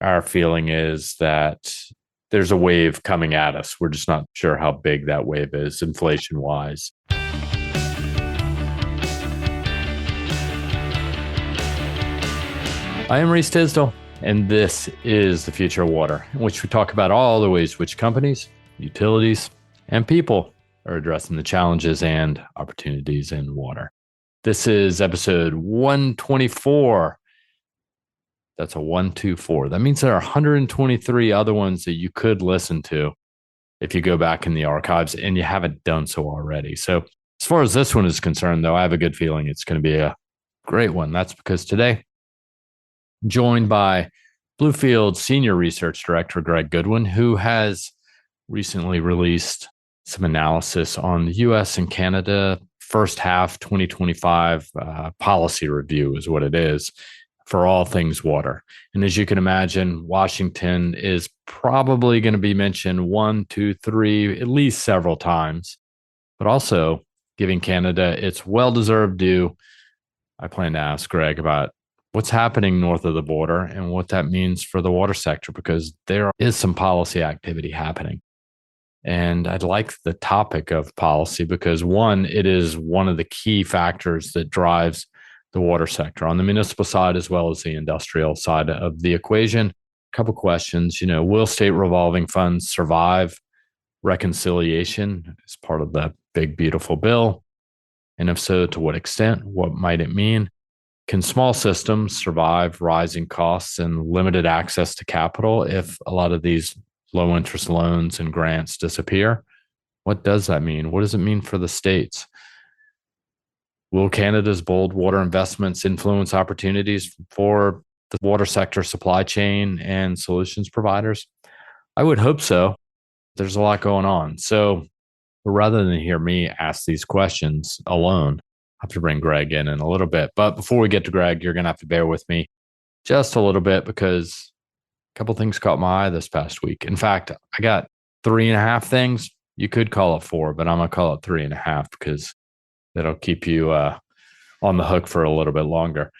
our feeling is that there's a wave coming at us. We're just not sure how big that wave is inflation wise. I am Reese Tisdall, and this is The Future of Water, in which we talk about all the ways which companies, utilities, and people are addressing the challenges and opportunities in water. This is episode 124. That's a 124. That means there are 123 other ones that you could listen to if you go back in the archives and you haven't done so already. So as far as this one is concerned, though, I have a good feeling it's going to be a great one. That's because today, joined by Bluefield Senior Research Director Greg Goodwin, who has recently released some analysis on the U.S. and Canada first half 2025 policy review is what it is for all things water. And as you can imagine, Washington is probably going to be mentioned 1, 2, 3, at least several times, but also giving Canada its well-deserved due. I plan to ask Greg about what's happening north of the border and what that means for the water sector, because there is some policy activity happening. And I'd like the topic of policy because, one, it is one of the key factors that drives the water sector on the municipal side as well as the industrial side of the equation. A couple questions, will state revolving funds survive reconciliation as part of the big, beautiful bill? And if so, to what extent? What might it mean? Can small systems survive rising costs and limited access to capital if a lot of these low interest loans and grants disappear? What does that mean? What does it mean for the states? Will Canada's bold water investments influence opportunities for the water sector supply chain and solutions providers? I would hope so. There's a lot going on. So rather than hear me ask these questions alone, I have to bring Greg in a little bit. But before we get to Greg, you're going to have to bear with me just a little bit because a couple things caught my eye this past week. In fact, I got 3.5 things. You could call it 4, but I'm going to call it 3.5 because that'll keep you on the hook for a little bit longer.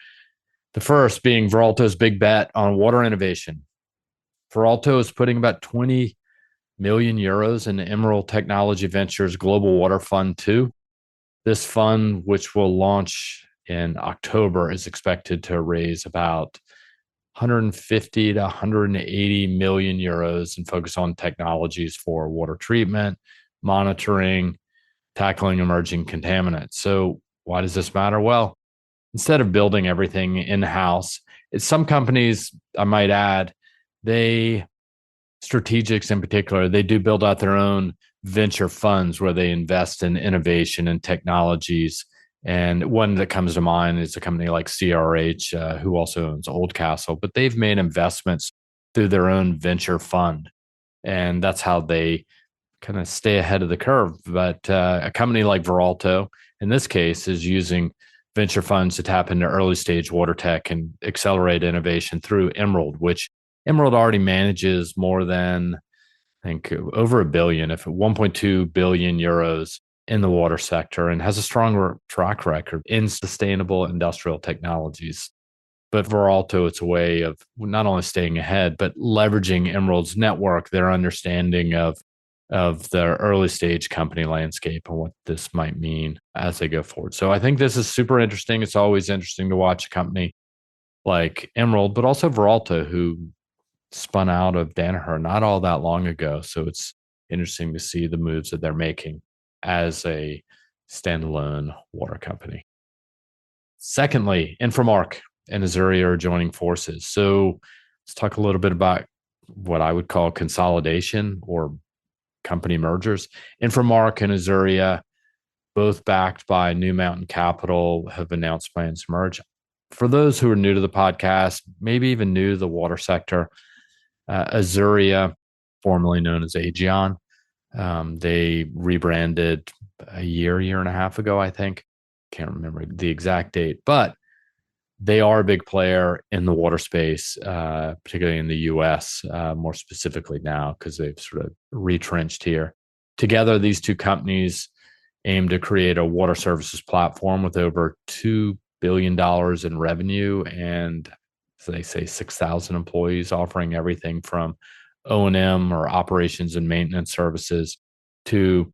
The first being Veralto's big bet on water innovation. Veralto is putting about 20 million euros in Emerald Technology Ventures Global Water Fund 2. This fund, which will launch in October, is expected to raise about 150 to 180 million euros and focus on technologies for water treatment, monitoring, tackling emerging contaminants. So why does this matter? Well, instead of building everything in-house, some companies, I might add, strategics in particular, they do build out their own venture funds where they invest in innovation and technologies. And one that comes to mind is a company like CRH, who also owns Oldcastle, but they've made investments through their own venture fund. And that's how they kind of stay ahead of the curve. But a company like Veralto, in this case, is using venture funds to tap into early stage water tech and accelerate innovation through Emerald, which Emerald already manages more than, I think, over $1 billion, if 1.2 billion euros in the water sector, and has a strong track record in sustainable industrial technologies. But Veralto, it's a way of not only staying ahead, but leveraging Emerald's network, their understanding of the early stage company landscape and what this might mean as they go forward. So I think this is super interesting. It's always interesting to watch a company like Emerald, but also Veralto, who spun out of Danaher not all that long ago. So it's interesting to see the moves that they're making as a standalone water company. Secondly, Inframark and Azuria are joining forces. So let's talk a little bit about what I would call consolidation or company mergers. Inframark and Azuria, both backed by New Mountain Capital, have announced plans to merge. For those who are new to the podcast, maybe even new to the water sector, Azuria, formerly known as Aegeon, they rebranded a year and a half ago, I think. Can't remember the exact date, but they are a big player in the water space, particularly in the U.S., more specifically now because they've sort of retrenched here. Together, these two companies aim to create a water services platform with over $2 billion in revenue and so they say 6,000 employees, offering everything from O&M or operations and maintenance services to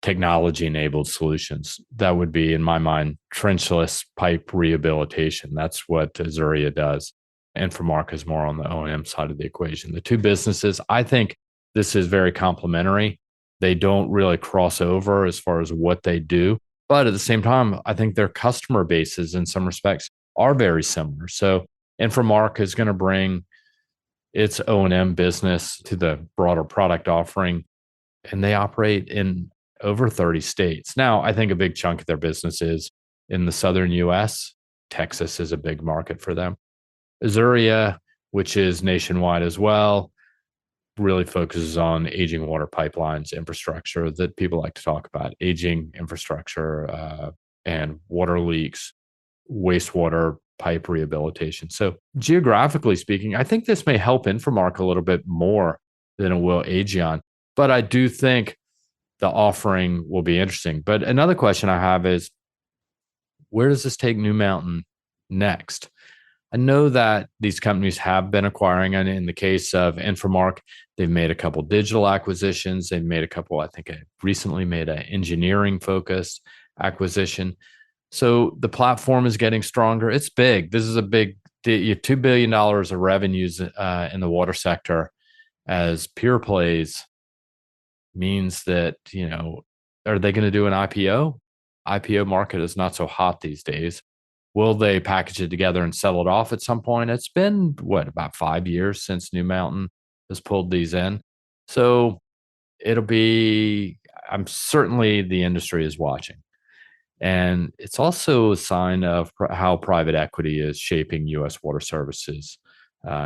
technology-enabled solutions. That would be, in my mind, trenchless pipe rehabilitation. That's what Azuria does. Infomark is more on the O&M side of the equation. The two businesses, I think this is very complementary. They don't really cross over as far as what they do. But at the same time, I think their customer bases in some respects are very similar. So Infomark is going to bring its O&M business to the broader product offering, and they operate in over 30 states. Now, I think a big chunk of their business is in the southern US. Texas is a big market for them. Azuria, which is nationwide as well, really focuses on aging water pipelines infrastructure that people like to talk about, aging infrastructure and water leaks, wastewater pipe rehabilitation. So geographically speaking, I think this may help Infomark a little bit more than it will Aegion. But I do think the offering will be interesting. But another question I have is, where does this take New Mountain next? I know that these companies have been acquiring, and in the case of Infomark, they've made a couple digital acquisitions. They've made a couple, I think, recently made an engineering focused acquisition. So the platform is getting stronger. It's big. This is a big, $2 billion of revenues in the water sector as pure plays means that, are they going to do an IPO? IPO market is not so hot these days. Will they package it together and sell it off at some point? It's been, about 5 years since New Mountain has pulled these in. So I'm certainly the industry is watching. And it's also a sign of how private equity is shaping U.S. water services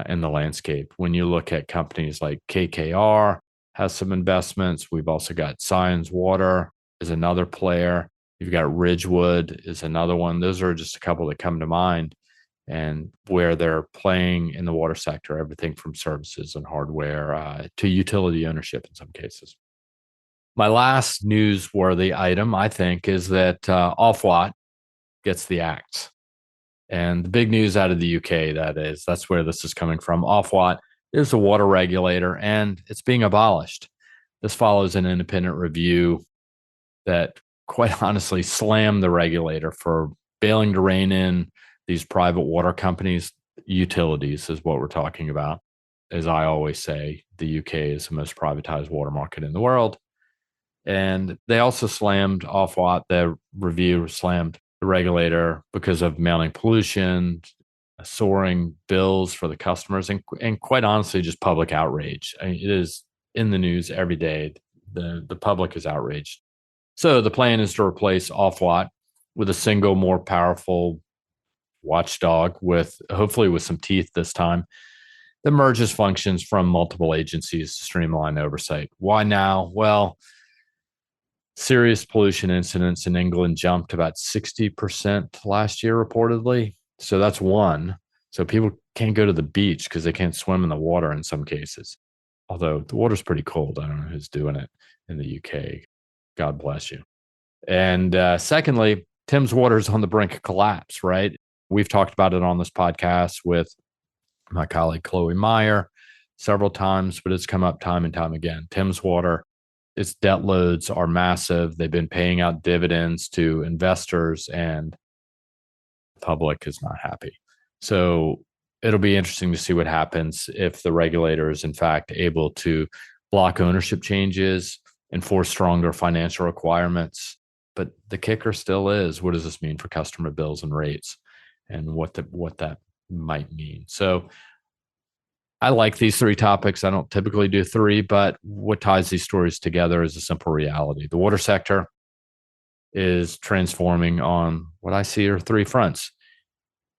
in the landscape. When you look at companies like KKR has some investments. We've also got Science Water is another player. You've got Ridgewood is another one. Those are just a couple that come to mind, and where they're playing in the water sector, everything from services and hardware to utility ownership in some cases. My last newsworthy item, I think, is that Ofwat gets the axe. And the big news out of the UK, that's where this is coming from. Ofwat is a water regulator, and it's being abolished. This follows an independent review that, quite honestly, slammed the regulator for failing to rein in these private water companies. Utilities is what we're talking about. As I always say, the UK is the most privatized water market in the world. And they also slammed Ofwat. The review slammed the regulator because of mounting pollution, soaring bills for the customers, and quite honestly, just public outrage. I mean, it is in the news every day. The public is outraged. So the plan is to replace Ofwat with a single, more powerful watchdog hopefully with some teeth this time, that merges functions from multiple agencies to streamline oversight. Why now? Well, serious pollution incidents in England jumped about 60% last year, reportedly. So that's one. So people can't go to the beach because they can't swim in the water in some cases. Although the water's pretty cold. I don't know who's doing it in the UK. God bless you. And secondly, Thames Water's on the brink of collapse, right? We've talked about it on this podcast with my colleague Chloe Meyer several times, but it's come up time and time again. Thames Water, its debt loads are massive. They've been paying out dividends to investors, and the public is not happy. So it'll be interesting to see what happens if the regulator is in fact able to block ownership changes, enforce stronger financial requirements. But the kicker still is, what does this mean for customer bills and rates, and what that might mean? So I like these three topics. I don't typically do three, but what ties these stories together is a simple reality. The water sector is transforming on what I see are three fronts.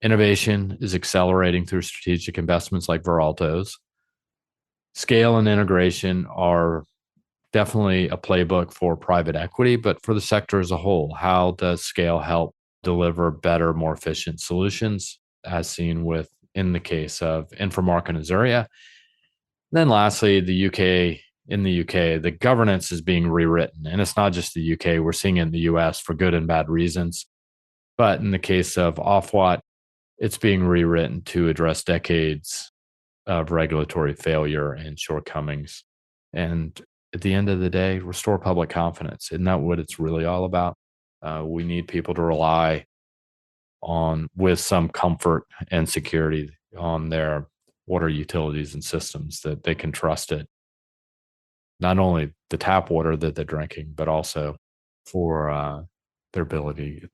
Innovation is accelerating through strategic investments like Veralto's. Scale and integration are definitely a playbook for private equity, but for the sector as a whole, how does scale help deliver better, more efficient solutions, as seen in the case of Infomark and Azuria? Then lastly, in the UK, the governance is being rewritten. And it's not just the UK. We're seeing it in the US for good and bad reasons. But in the case of Ofwat, it's being rewritten to address decades of regulatory failure and shortcomings. And at the end of the day, restore public confidence. Isn't that what it's really all about? We need people to rely on, with some comfort and security, on their water utilities and systems, that they can trust it, not only the tap water that they're drinking, but also for their ability,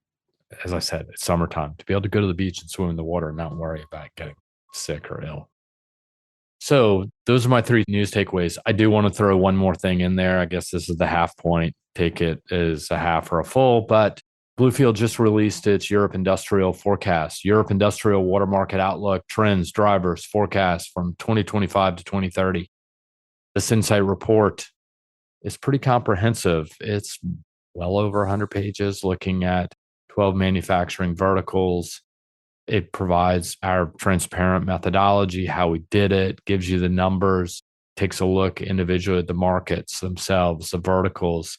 as I said, it's summertime, to be able to go to the beach and swim in the water and not worry about getting sick or ill. So those are my three news takeaways. I do want to throw one more thing in there. I guess this is the half point. Take it as a half or a full, but Bluefield just released its Europe Industrial Forecast, Europe Industrial Water Market Outlook, Trends, Drivers, Forecast from 2025 to 2030. This insight report is pretty comprehensive. It's well over 100 pages, looking at 12 manufacturing verticals. It provides our transparent methodology, how we did it, gives you the numbers, takes a look individually at the markets themselves, the verticals,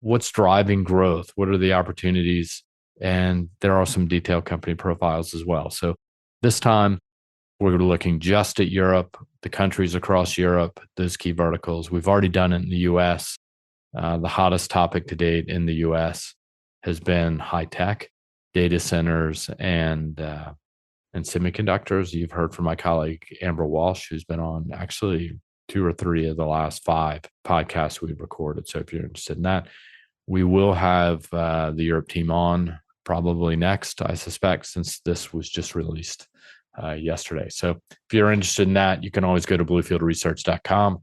what's driving growth, what are the opportunities, and there are some detailed company profiles as well. So this time, we're looking just at Europe, the countries across Europe, those key verticals. We've already done it in the US. The hottest topic to date in the US has been high tech, data centers, and semiconductors. You've heard from my colleague Amber Walsh, who's been on actually 2 or 3 of the last 5 podcasts we've recorded. So if you're interested in that, we will have the Europe team on probably next, I suspect, since this was just released yesterday. So if you're interested in that, you can always go to bluefieldresearch.com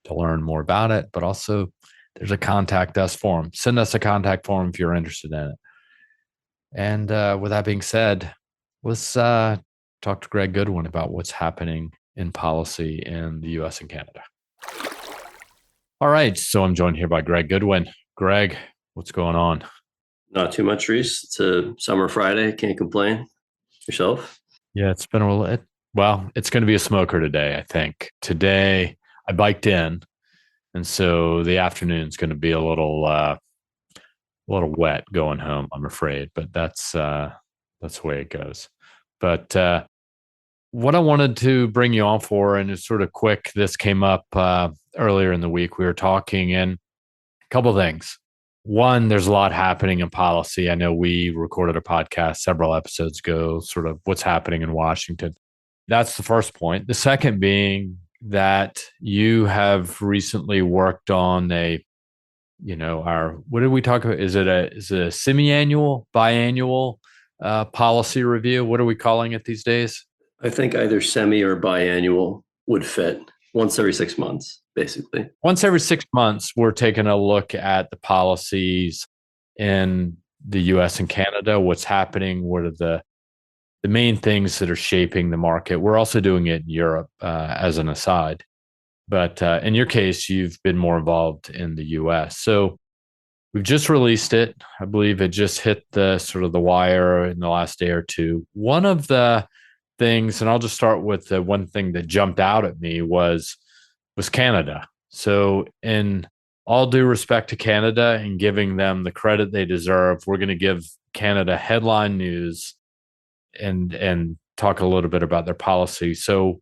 to learn more about it. But also, there's a contact us form. Send us a contact form if you're interested in it. And with that being said, let's talk to Greg Goodwin about what's happening in policy in the US and Canada. All right. So I'm joined here by Greg Goodwin. Greg, what's going on? Not too much, Reese. It's a summer Friday. Can't complain. Yourself? Yeah, it's been a little, well, it's going to be a smoker today, I think. Today, I biked in, and so the afternoon's going to be a little wet going home, I'm afraid, but that's the way it goes. But what I wanted to bring you on for, and it's sort of quick, this came up earlier in the week. We were talking, and a couple of things. One, there's a lot happening in policy. I know we recorded a podcast several episodes ago, sort of what's happening in Washington. That's the first point. The second being that you have recently worked on what did we talk about? Is it a semi-annual, biannual policy review? What are we calling it these days? I think either semi or biannual would fit. Once every 6 months, basically. Once every 6 months, we're taking a look at the policies in the US and Canada, what's happening, what are the main things that are shaping the market. We're also doing it in Europe as an aside. But in your case, you've been more involved in the US. So we've just released it. I believe it just hit the sort of the wire in the last day or two. One of the things, and I'll just start with the one thing that jumped out at me was Canada. So in all due respect to Canada and giving them the credit they deserve, we're going to give Canada headline news and talk a little bit about their policy. So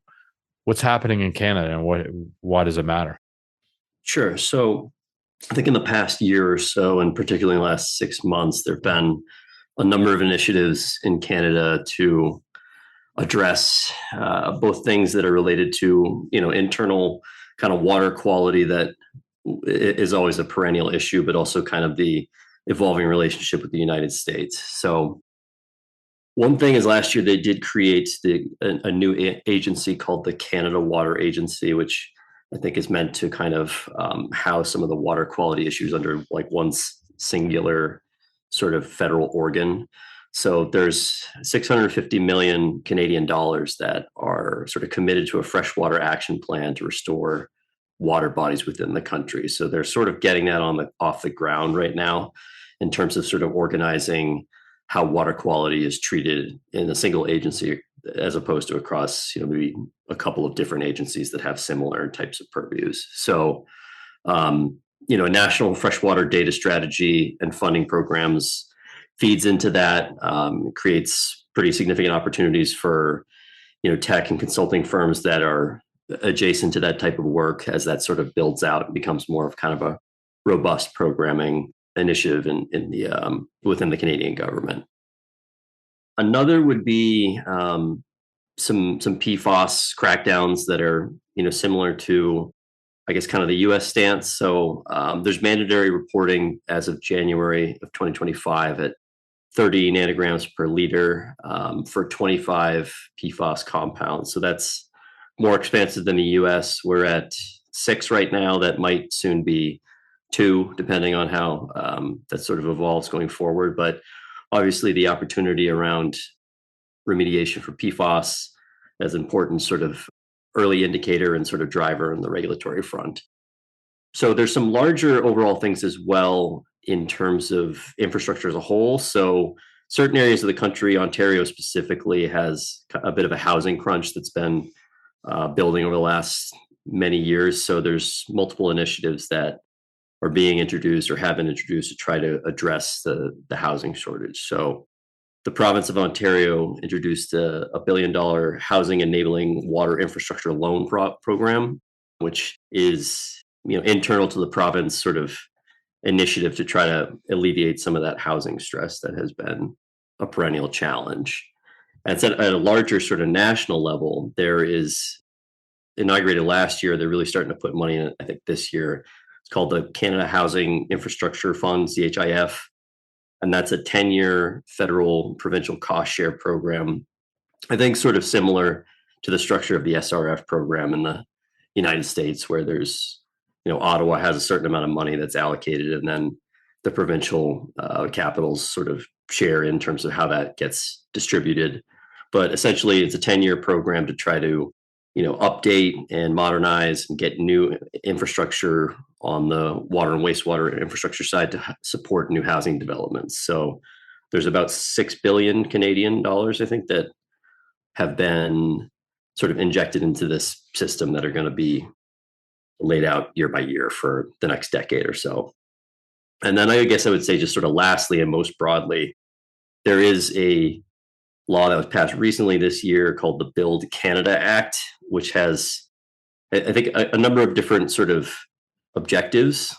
what's happening in Canada, and why does it matter? Sure. So I think in the past year or so, and particularly in the last 6 months, there have been a number of initiatives in Canada to address both things that are related to, internal kind of water quality that is always a perennial issue, but also kind of the evolving relationship with the United States. So one thing is last year they did create a new agency called the Canada Water Agency, which I think is meant to kind of house some of the water quality issues under like one singular sort of federal organ. So there's 650 million Canadian dollars that are sort of committed to a freshwater action plan to restore water bodies within the country. So they're sort of getting that off the ground right now in terms of sort of organizing how water quality is treated in a single agency as opposed to across, maybe a couple of different agencies that have similar types of purviews. So, a national freshwater data strategy and funding programs feeds into that, creates pretty significant opportunities for, tech and consulting firms that are adjacent to that type of work as that sort of builds out and becomes more of kind of a robust programming initiative in the within the Canadian government. Another would be some PFAS crackdowns that are similar to, I guess, kind of the U.S. stance. So there's mandatory reporting as of January of 2025 at 30 nanograms per liter for 25 PFAS compounds. So that's more expansive than the U.S. We're at 6 right now. That might soon be 2, depending on how that sort of evolves going forward. But obviously, the opportunity around remediation for PFAS as an important sort of early indicator and sort of driver on the regulatory front. So there's some larger overall things as well in terms of infrastructure as a whole. So certain areas of the country, Ontario specifically, has a bit of a housing crunch that's been building over the last many years. So there's multiple initiatives that are being introduced or have been introduced to try to address the housing shortage. So the province of Ontario introduced a $1 billion housing enabling water infrastructure loan program, which is internal to the province sort of initiative to try to alleviate some of that housing stress that has been a perennial challenge. And so at a larger sort of national level, there is inaugurated last year. They're really starting to put money in it, I think, this year. It's called the Canada Housing Infrastructure Fund, CHIF. And that's a 10-year federal provincial cost share program, I think sort of similar to the structure of the SRF program in the United States, where there's, Ottawa has a certain amount of money that's allocated, and then the provincial capitals sort of share in terms of how that gets distributed. But essentially, it's a 10-year program to try to, update and modernize and get new infrastructure on the water and wastewater infrastructure side to support new housing developments. So there's about 6 billion Canadian dollars, I think, that have been sort of injected into this system that are going to be laid out year by year for the next decade or so. And then I guess I would say, just sort of lastly and most broadly, there is a law that was passed recently this year called the Build Canada Act, which has, I think, a number of different sort of objectives.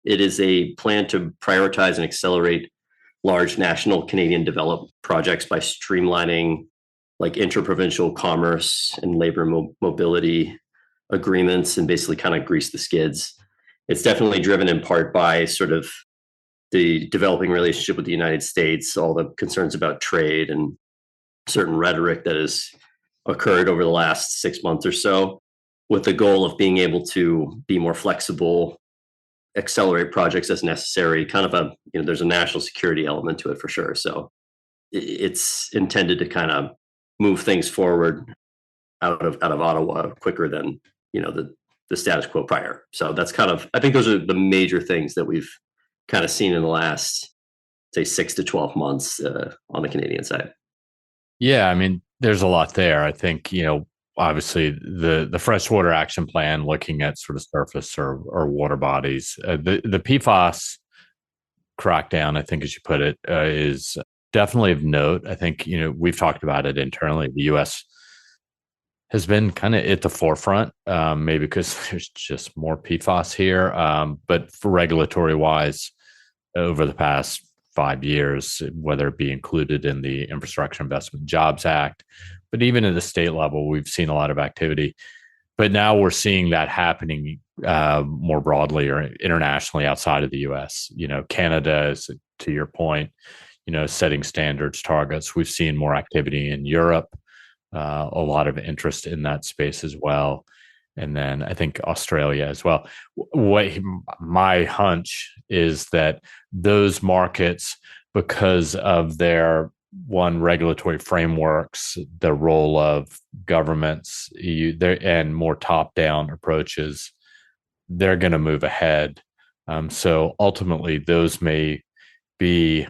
It is a plan to prioritize and accelerate large national Canadian development projects by streamlining like interprovincial commerce and labor mobility agreements and basically kind of grease the skids. It's definitely driven in part by sort of the developing relationship with the United States, all the concerns about trade and certain rhetoric that has occurred over the last 6 months or so, with the goal of being able to be more flexible, accelerate projects as necessary. Kind of there's a national security element to it for sure. So it's intended to kind of move things forward out of Ottawa quicker than the status quo prior. So that's kind of, I think those are the major things that we've kind of seen in the last, say, 6 to 12 months on the Canadian side. Yeah, I mean, there's a lot there. I think, obviously the freshwater action plan, looking at sort of surface or water bodies, the PFAS crackdown, I think, as you put it, is definitely of note. I think, we've talked about it internally. The U.S. has been kind of at the forefront, maybe because there's just more PFAS here. But for regulatory wise, over the past 5 years, whether it be included in the Infrastructure Investment and Jobs Act, but even at the state level, we've seen a lot of activity. But now we're seeing that happening more broadly or internationally outside of the U.S. Canada is, to your point, setting standards, targets. We've seen more activity in Europe, a lot of interest in that space as well. And then I think Australia as well. What my hunch is that those markets, because of their regulatory frameworks, the role of governments, and more top-down approaches, they're going to move ahead. So ultimately, those may be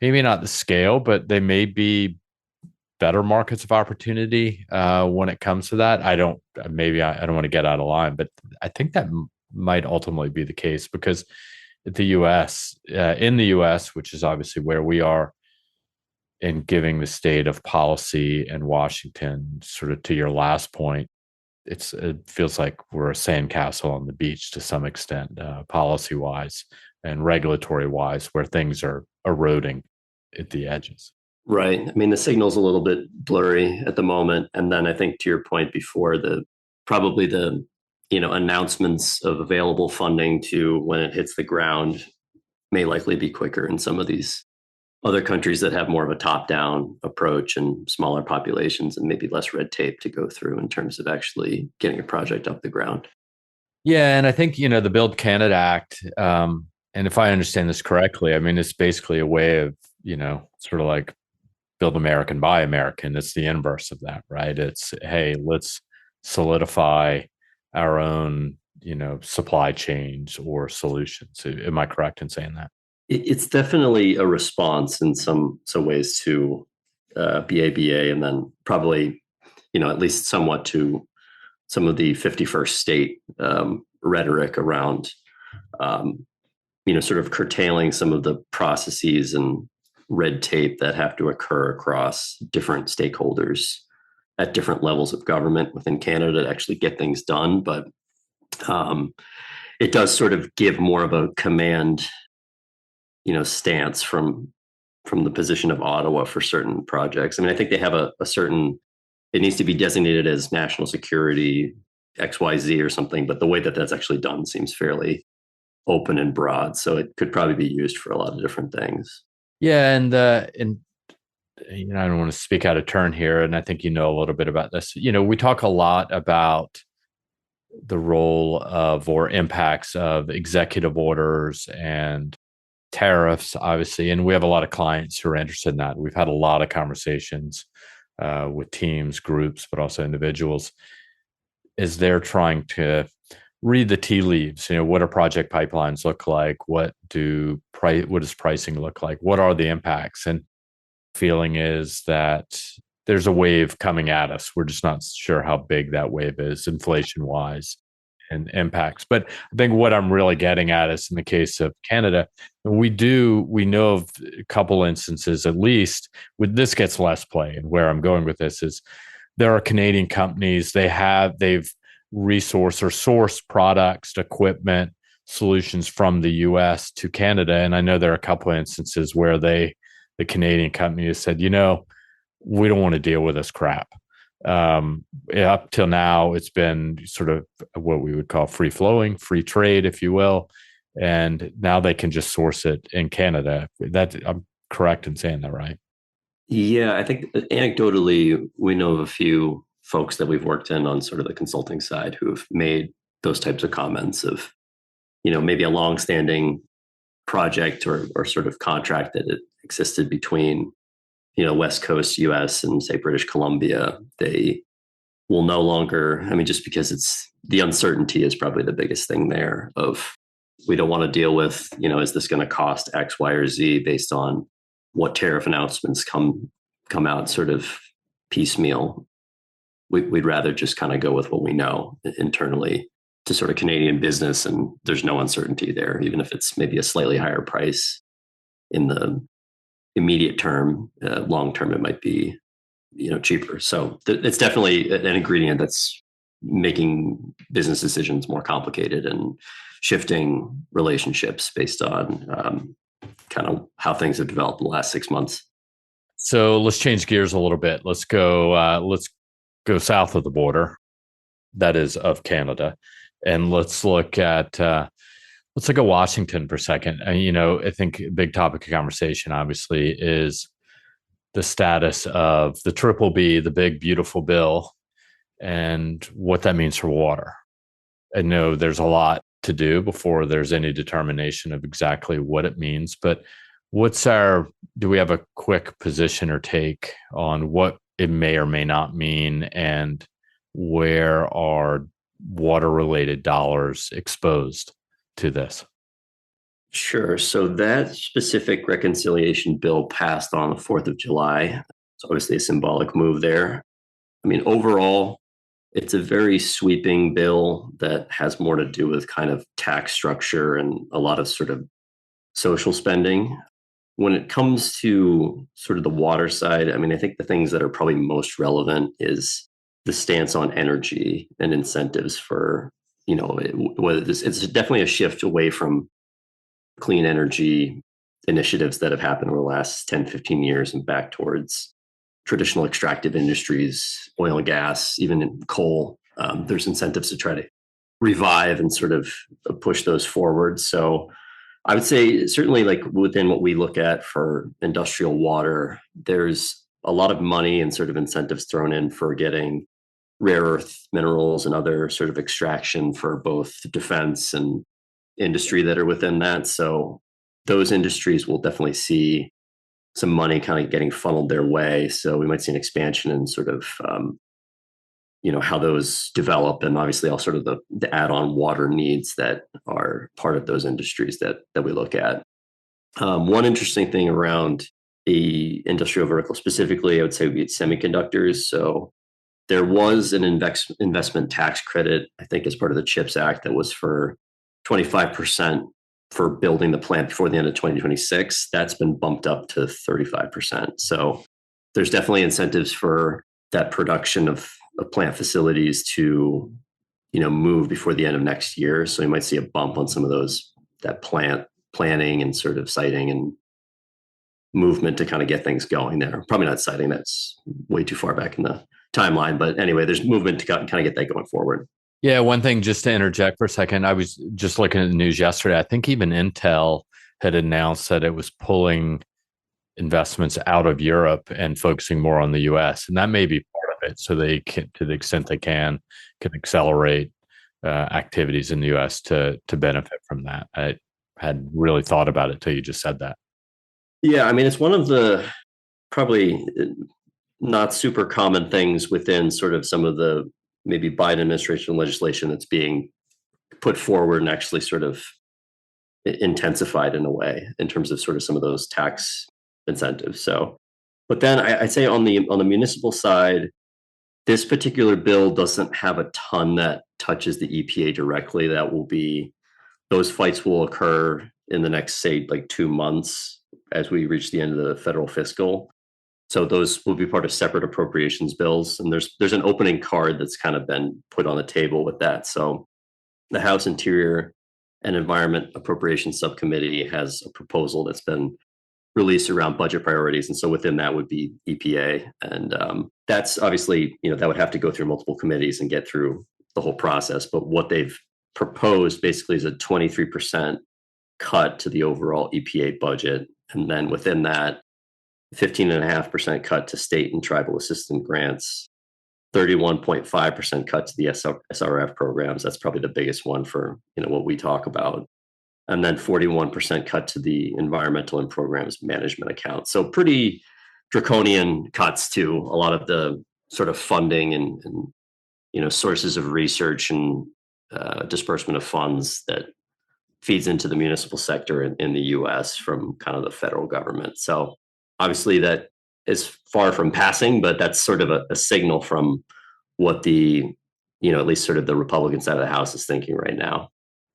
maybe not the scale, but they may be better markets of opportunity when it comes to that. I don't want to get out of line, but I think that might ultimately be the case, because in the US, which is obviously where we are, in giving the state of policy in Washington, sort of to your last point, it feels like we're a sandcastle on the beach to some extent, policy wise and regulatory wise, where things are eroding at the edges. Right. I mean, the signal's a little bit blurry at the moment. And then I think to your point before, the probably the announcements of available funding to when it hits the ground may likely be quicker in some of these other countries that have more of a top-down approach and smaller populations and maybe less red tape to go through in terms of actually getting a project up the ground. Yeah, and I think the Build Canada Act, and if I understand this correctly, I mean it's basically a way of sort of like build American, buy American. It's the inverse of that, right? It's, hey, let's solidify our own, supply chains or solutions. Am I correct in saying that? It's definitely a response in some ways to BABA, and then probably, at least somewhat to some of the 51st state rhetoric around, sort of curtailing some of the processes and red tape that have to occur across different stakeholders at different levels of government within Canada to actually get things done. But it does sort of give more of a command, stance from the position of Ottawa for certain projects. I mean, I think they have a certain, it needs to be designated as national security XYZ or something, but the way that that's actually done seems fairly open and broad. So it could probably be used for a lot of different things. Yeah, and I don't want to speak out of turn here, and I think a little bit about this. We talk a lot about the role of or impacts of executive orders and tariffs, obviously, and we have a lot of clients who are interested in that. We've had a lot of conversations with teams, groups, but also individuals as they're trying to read the tea leaves. What do project pipelines look like? What does pricing look like? What are the impacts? And feeling is that there's a wave coming at us. We're just not sure how big that wave is, inflation wise, and impacts. But I think what I'm really getting at is in the case of Canada, we know of a couple instances, at least, with this gets less play. And where I'm going with this is there are Canadian companies, they've resourced or sourced products, equipment, solutions from the US to Canada. And I know there are a couple of instances where the Canadian company has said, we don't want to deal with this crap. Up till now, it's been sort of what we would call free flowing, free trade, if you will. And now they can just source it in Canada. I'm correct in saying that, right? Yeah, I think anecdotally, we know of a few folks that we've worked in on sort of the consulting side who have made those types of comments of, maybe a longstanding project or sort of contract that existed between, West Coast US and say British Columbia. They will no longer, I mean, just because it's the uncertainty is probably the biggest thing there of we don't want to deal with, is this going to cost X, Y, or Z based on what tariff announcements come out sort of piecemeal. We'd rather just kind of go with what we know internally to sort of Canadian business, and there's no uncertainty there, even if it's maybe a slightly higher price in the immediate term. Long term, it might be cheaper. So it's definitely an ingredient that's making business decisions more complicated and shifting relationships based on kind of how things have developed in the last 6 months. So let's change gears a little bit. Let's go south of the border, that is of Canada, and let's look at Washington for a second. I think a big topic of conversation, obviously, is the status of the triple B, the big beautiful bill, and what that means for water. I know there's a lot to do before there's any determination of exactly what it means, but do we have a quick position or take on what it may or may not mean, and where are water related dollars exposed to this? Sure. So that specific reconciliation bill passed on the 4th of July. It's obviously a symbolic move there. I mean, overall, it's a very sweeping bill that has more to do with kind of tax structure and a lot of sort of social spending. when it comes to sort of the water side, I mean, I think the things that are probably most relevant is the stance on energy and incentives for, whether it's definitely a shift away from clean energy initiatives that have happened over the last 10, 15 years and back towards traditional extractive industries, oil and gas, even in coal. There's incentives to try to revive and sort of push those forward. So I would say certainly like within what we look at for industrial water, there's a lot of money and sort of incentives thrown in for getting rare earth minerals and other sort of extraction for both defense and industry that are within that. So those industries will definitely see some money kind of getting funneled their way. So we might see an expansion in sort of how those develop, and obviously all sort of the add-on water needs that are part of those industries that we look at. One interesting thing around the industrial vertical specifically, I would say would be semiconductors. So there was an investment tax credit, I think, as part of the CHIPS Act that was for 25% for building the plant before the end of 2026. That's been bumped up to 35%. So there's definitely incentives for that production of plant facilities to, move before the end of next year. So you might see a bump on some of that plant planning and sort of siting and movement to kind of get things going there. Probably not siting, that's way too far back in the timeline. But anyway, there's movement to kind of get that going forward. Yeah, one thing just to interject for a second, I was just looking at the news yesterday. I think even Intel had announced that it was pulling investments out of Europe and focusing more on the US. And that may be part of it. So they can, to the extent they can accelerate activities in the US to benefit from that. I had really thought about it till you just said that. Yeah, I mean, it's one of the probably not super common things within sort of some of the maybe Biden administration legislation that's being put forward and actually sort of intensified in a way in terms of sort of some of those tax incentives. So, but then I'd say on the municipal side, this particular bill doesn't have a ton that touches the EPA directly. Those fights will occur in the next, say, like 2 months as we reach the end of the federal fiscal. So those will be part of separate appropriations bills. And there's an opening card that's kind of been put on the table with that. So the House Interior and Environment Appropriations Subcommittee has a proposal that's been released around budget priorities. And so within that would be EPA. And that's obviously, that would have to go through multiple committees and get through the whole process. But what they've proposed basically is a 23% cut to the overall EPA budget. And then within that, 15.5% cut to state and tribal assistance grants, 31.5% cut to the SRF programs. That's probably the biggest one for what we talk about. And then 41% cut to the environmental and programs management account. So pretty draconian cuts to a lot of the sort of funding and sources of research and disbursement of funds that feeds into the municipal sector in the US from kind of the federal government. So obviously that is far from passing, but that's sort of a signal from what the, at least sort of the Republican side of the House is thinking right now.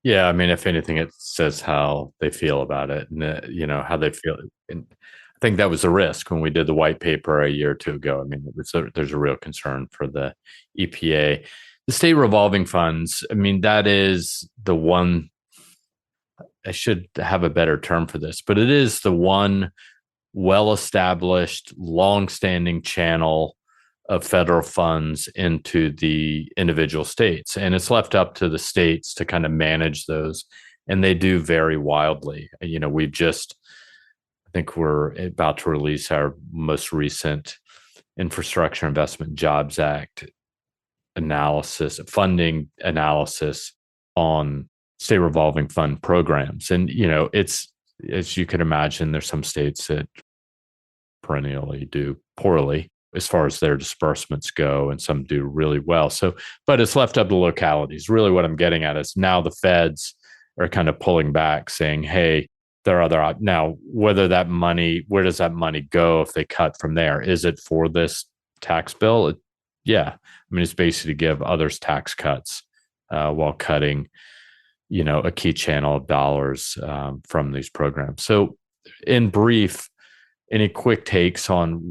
Yeah, I mean, if anything, it says how they feel about it and, how they feel. And I think that was the risk when we did the white paper a year or two ago. I mean, there's a real concern for the EPA. The state revolving funds, I mean, that is the one, I should have a better term for this, but it is the one well-established, long-standing channel of federal funds into the individual states. And it's left up to the states to kind of manage those. And they do vary wildly. I think we're about to release our most recent Infrastructure Investment Jobs Act funding analysis on state revolving fund programs. And, it's, as you can imagine, there's some states that perennially do poorly as far as their disbursements go, and some do really well. So, but it's left up to localities. Really what I'm getting at is now the feds are kind of pulling back saying, hey, there are other, now where does that money go if they cut from there? Is it for this tax bill? Yeah. I mean, it's basically to give others tax cuts while cutting, a key channel of dollars from these programs. So in brief, any quick takes on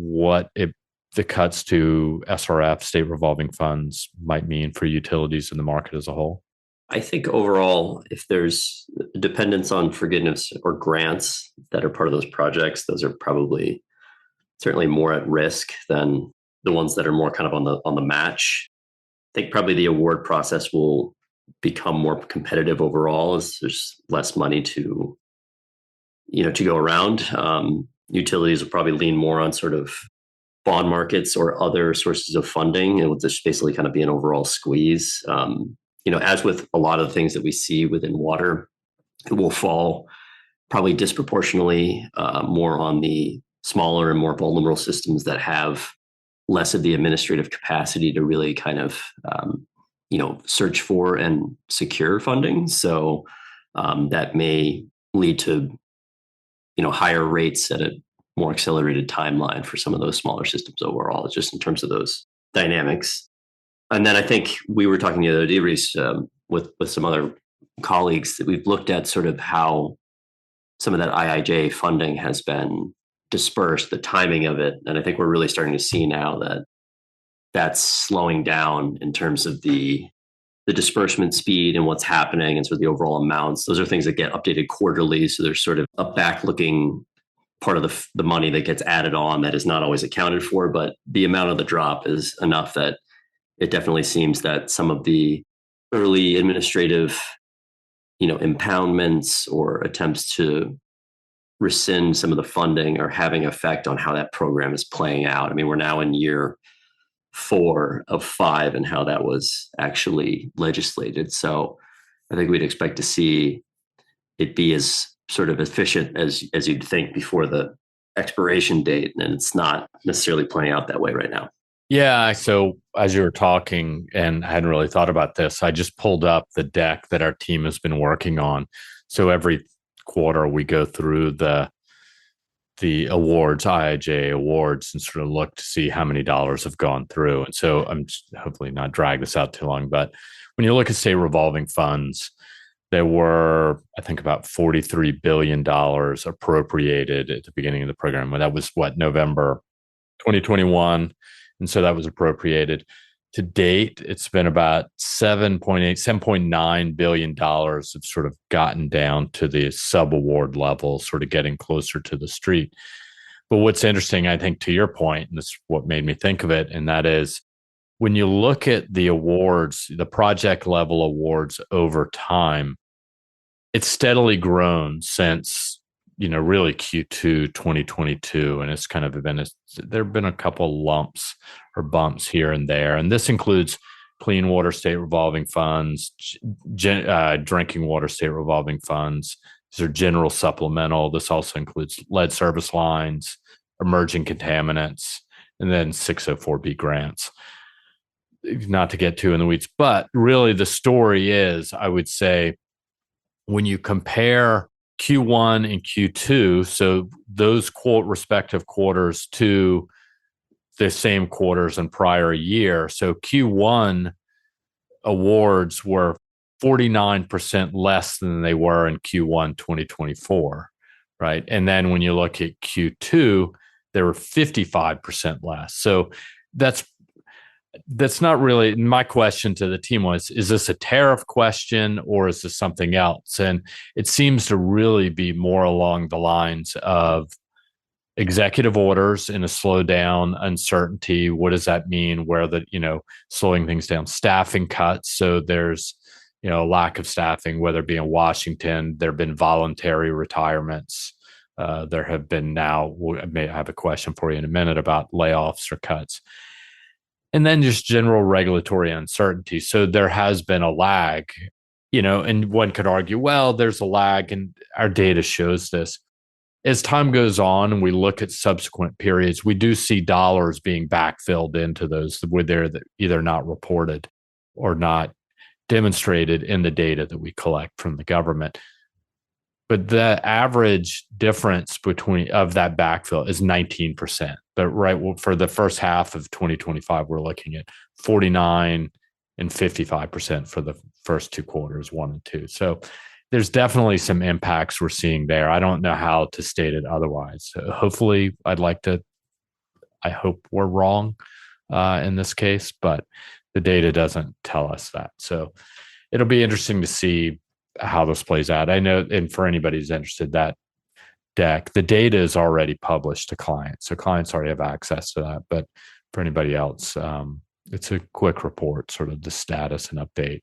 the cuts to SRF, state revolving funds, might mean for utilities in the market as a whole? I think overall, if there's dependence on forgiveness or grants that are part of those projects, those are probably certainly more at risk than the ones that are more kind of on the match. I think probably the award process will become more competitive overall as there's less money to go around. Utilities will probably lean more on sort of bond markets or other sources of funding. It will just basically kind of be an overall squeeze. As with a lot of the things that we see within water, it will fall probably disproportionately more on the smaller and more vulnerable systems that have less of the administrative capacity to really kind of search for and secure funding. So that may lead to higher rates at a more accelerated timeline for some of those smaller systems overall, just in terms of those dynamics. And then I think we were talking the other day, Reese, with some other colleagues, that we've looked at sort of how some of that IIJ funding has been dispersed, the timing of it. And I think we're really starting to see now that that's slowing down in terms of the disbursement speed and what's happening and sort of the overall amounts. Those are things that get updated quarterly. So there's sort of a back-looking part of the money that gets added on that is not always accounted for, but the amount of the drop is enough that it definitely seems that some of the early administrative, impoundments or attempts to rescind some of the funding are having effect on how that program is playing out. I mean, we're now in year 4 of 5 and how that was actually legislated. So I think we'd expect to see it be as sort of efficient as you'd think before the expiration date. And it's not necessarily playing out that way right now. Yeah. So as you were talking, and I hadn't really thought about this, I just pulled up the deck that our team has been working on. So every quarter we go through the awards, IIJ awards, and sort of look to see how many dollars have gone through. And so I'm hopefully not drag this out too long, but when you look at state revolving funds, there were, I think, about $43 billion appropriated at the beginning of the program. Well, that was November 2021. And so that was appropriated. To date, it's been about $7.9 billion have sort of gotten down to the sub-award level, sort of getting closer to the street. But what's interesting, I think, to your point, and this is what made me think of it, and that is when you look at the awards, the project level awards over time, it's steadily grown since really Q2 2022. And it's kind of been, there have been a couple lumps or bumps here and there. And this includes clean water state revolving funds, drinking water state revolving funds. These are general supplemental. This also includes lead service lines, emerging contaminants, and then 604B grants. Not to get too in the weeds, but really the story is, I would say, when you compare Q1 and Q2, so those respective quarters to the same quarters in prior year. So Q1 awards were 49% less than they were in Q1 2024, right? And then when you look at Q2, they were 55% less. So that's not really my question to the team was, is this a tariff question or is this something else? And it seems to really be more along the lines of executive orders in a slowdown, uncertainty. What does that mean? Where slowing things down, staffing cuts. So there's, a lack of staffing, whether it be in Washington, there have been voluntary retirements. There have been now, I may have a question for you in a minute about layoffs or cuts. And then just general regulatory uncertainty. So there has been a lag, and one could argue, well, there's a lag, and our data shows this. As time goes on and we look at subsequent periods, we do see dollars being backfilled into those where they're either not reported or not demonstrated in the data that we collect from the government. But the average difference of that backfill is 19%. But for the first half of 2025, we're looking at 49 and 55% for the first 2 quarters, 1 and 2. So there's definitely some impacts we're seeing there. I don't know how to state it otherwise. Hopefully, I hope we're wrong in this case, but the data doesn't tell us that. So it'll be interesting to see how this plays out. I know, and for anybody who's interested, that deck, the data is already published to clients. So clients already have access to that. But for anybody else, it's a quick report, sort of the status and update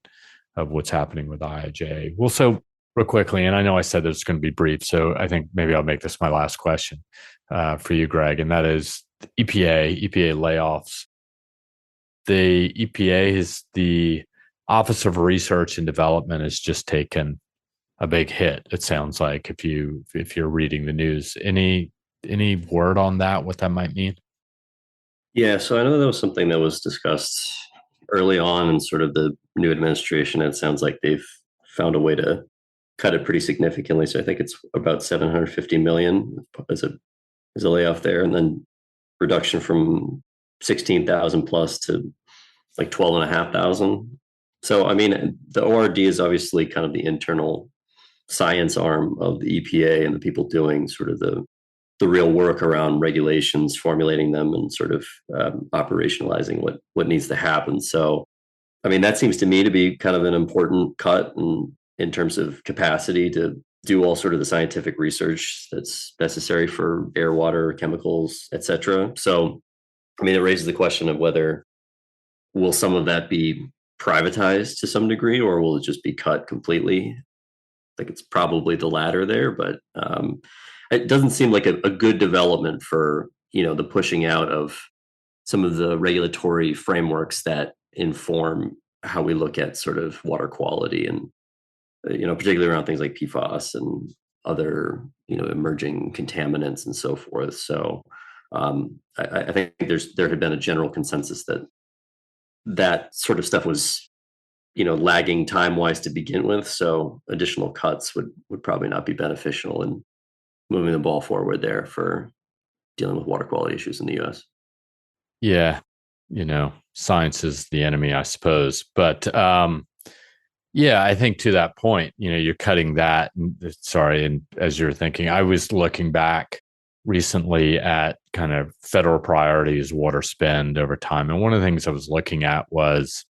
of what's happening with IIJ. Well, so real quickly, and I know I said this is going to be brief, so I think maybe I'll make this my last question for you, Greg, and that is EPA layoffs. The EPA is the Office of Research and Development has just taken a big hit. It sounds like if you're reading the news, any word on that, what that might mean? Yeah, so I know that was something that was discussed early on in sort of the new administration. It sounds like they've found a way to cut it pretty significantly. So I think it's about 750 million as a layoff there, and then reduction from 16,000 plus to like 12,500. So I mean, the ORD is obviously kind of the internal science arm of the EPA and the people doing sort of the real work around regulations, formulating them, and sort of operationalizing what needs to happen. So, I mean, that seems to me to be kind of an important cut in terms of capacity to do all sort of the scientific research that's necessary for air, water, chemicals, et cetera. So, I mean, it raises the question of whether will some of that be privatized to some degree, or will it just be cut completely? I think it's probably the latter there, but it doesn't seem like a good development for the pushing out of some of the regulatory frameworks that inform how we look at sort of water quality, and particularly around things like PFAS and other emerging contaminants and so forth. So I think there had been a general consensus that sort of stuff was lagging time wise to begin with. So additional cuts would probably not be beneficial in moving the ball forward there for dealing with water quality issues in the US. Yeah, science is the enemy, I suppose. But yeah, I think to that point, you're cutting that. Sorry, and as you're thinking, I was looking back recently at kind of federal priorities, water spend over time. And one of the things I was looking at was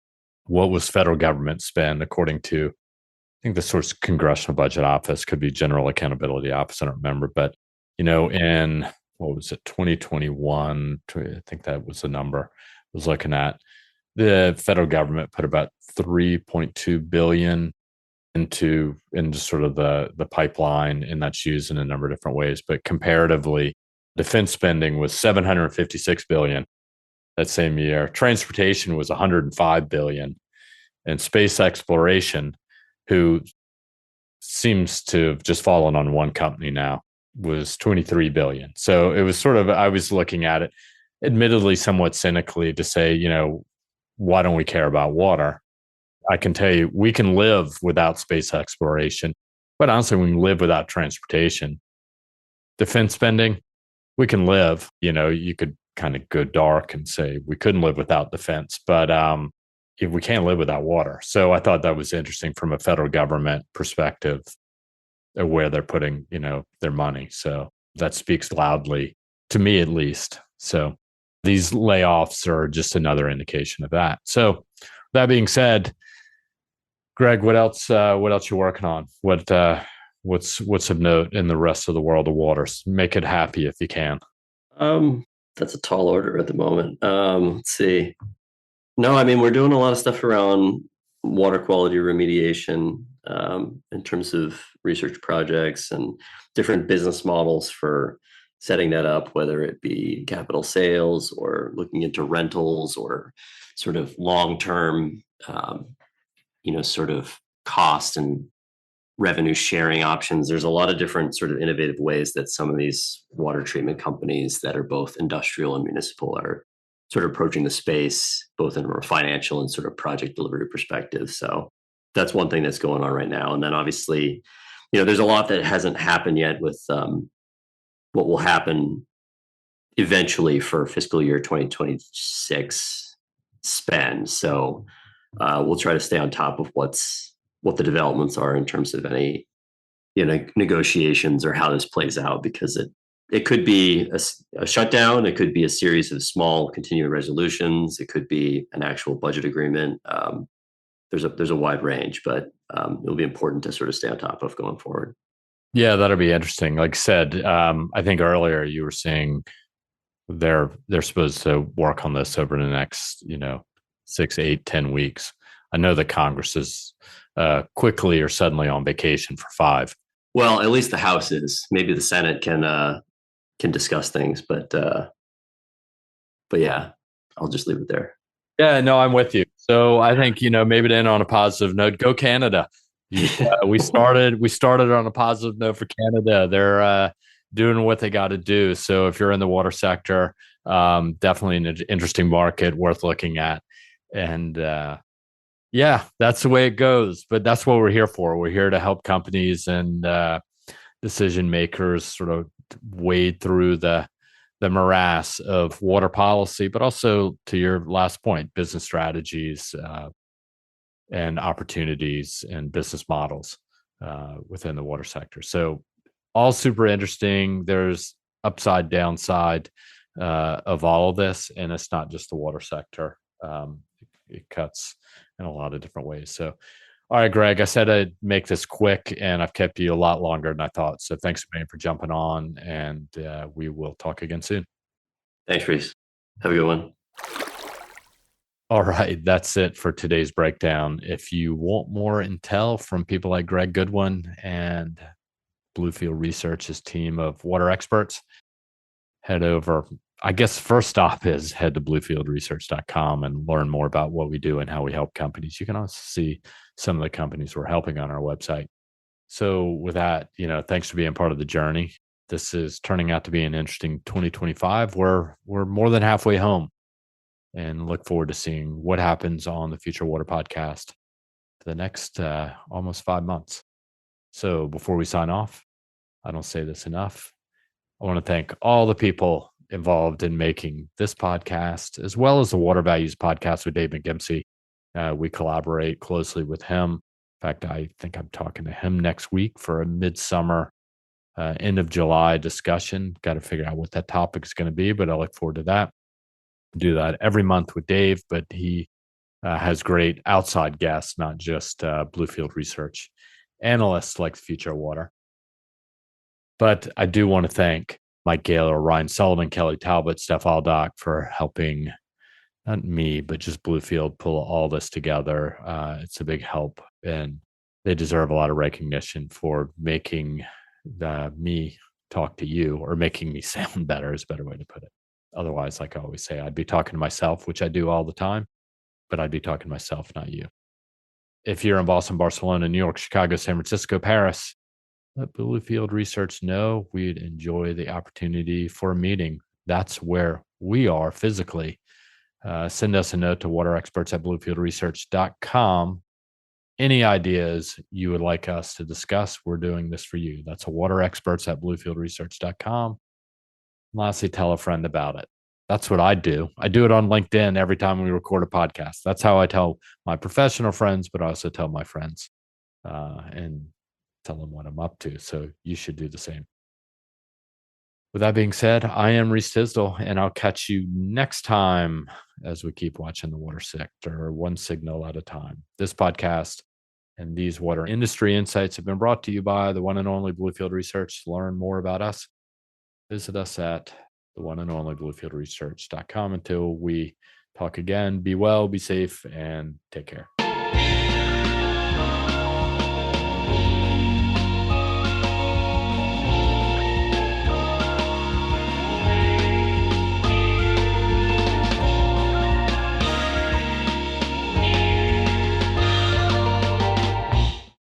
what was federal government spend according to, I think the source Congressional Budget Office, could be General Accountability Office, I don't remember, but in what was it, 2021, I think that was the number I was looking at. The federal government put about 3.2 billion into sort of the pipeline, and that's used in a number of different ways. But comparatively, defense spending was 756 billion that same year. Transportation was 105 billion, and space exploration, who seems to have just fallen on one company now, was 23 billion. So it was sort of, I was looking at it admittedly somewhat cynically to say, why don't we care about water? I can tell you, we can live without space exploration, but honestly, we can live without transportation. Defense spending, we can live. You could kind of go dark and say we couldn't live without defense, but we can't live without water. So I thought that was interesting from a federal government perspective of where they're putting, their money. So that speaks loudly to me, at least. So these layoffs are just another indication of that. So that being said, Greg, what else you working on? What's of note in the rest of the world of waters? Make it happy if you can. That's a tall order at the moment. Let's see. No, I mean, we're doing a lot of stuff around water quality remediation in terms of research projects and different business models for setting that up, whether it be capital sales or looking into rentals or sort of long-term, sort of cost and revenue sharing options. There's a lot of different sort of innovative ways that some of these water treatment companies that are both industrial and municipal are sort of approaching the space, both in a financial and sort of project delivery perspective. So that's one thing that's going on right now. And then obviously, there's a lot that hasn't happened yet with what will happen eventually for fiscal year 2026 spend. So we'll try to stay on top of what the developments are in terms of any negotiations or how this plays out, because it could be a shutdown, it could be a series of small continuing resolutions, it could be an actual budget agreement. There's a wide range, but it'll be important to sort of stay on top of going forward. Yeah, that'll be interesting. Like I said, I think earlier you were saying they're supposed to work on this over the next 6, 8, 10 weeks. I know that Congress is quickly or suddenly on vacation for 5. Well, at least the House is. Maybe the Senate can discuss things, but yeah, I'll just leave it there. Yeah, no, I'm with you. So I think maybe to end on a positive note, go Canada. We started on a positive note for Canada. They're doing what they got to do. So if you're in the water sector, definitely an interesting market worth looking at. And yeah, that's the way it goes. But that's what we're here for. We're here to help companies and decision makers sort of wade through the morass of water policy, but also, to your last point, business strategies and opportunities and business models within the water sector. So all super interesting. There's upside, downside of all of this, and it's not just the water sector. It cuts in a lot of different ways. So, all right, Greg, I said I'd make this quick, and I've kept you a lot longer than I thought. So thanks again for jumping on, and we will talk again soon. Thanks, Reese. Have a good one. All right, that's it for today's breakdown. If you want more intel from people like Greg Goodwin and Bluefield Research's team of water experts, head over. I guess first stop is head to bluefieldresearch.com and learn more about what we do and how we help companies. You can also see some of the companies we're helping on our website. So with that, thanks for being part of the journey. This is turning out to be an interesting 2025. We're more than halfway home, and look forward to seeing what happens on the Future Water podcast for the next almost 5 months. So before we sign off, I don't say this enough. I want to thank all the people involved in making this podcast, as well as the Water Values podcast with Dave McGimsey. We collaborate closely with him. In fact, I think I'm talking to him next week for a midsummer, end of July discussion. Got to figure out what that topic is going to be, but I look forward to that. Do that every month with Dave, but he has great outside guests, not just Bluefield Research analysts like Future Water. But I do want to thank Mike Gaylor, Ryan Sullivan, Kelly Talbot, Steph Aldock for helping, not me, but just Bluefield pull all this together. It's a big help, and they deserve a lot of recognition for making me talk to you, or making me sound better is a better way to put it. Otherwise, like I always say, I'd be talking to myself, which I do all the time, but I'd be talking to myself, not you. If you're in Boston, Barcelona, New York, Chicago, San Francisco, Paris, let Bluefield Research know. We'd enjoy the opportunity for a meeting. That's where we are physically. Send us a note to waterexperts@bluefieldresearch.com. Any ideas you would like us to discuss, we're doing this for you. That's waterexperts@bluefieldresearch.com. Lastly, tell a friend about it. That's what I do. I do it on LinkedIn every time we record a podcast. That's how I tell my professional friends, but I also tell my friends and tell them what I'm up to. So you should do the same. With that being said, I am Reese Tisdall, and I'll catch you next time as we keep watching the water sector one signal at a time. This podcast and these water industry insights have been brought to you by the one and only Bluefield Research. To learn more about us, visit us at the one and only bluefieldresearch.com. Until we talk again, be well, be safe, and take care.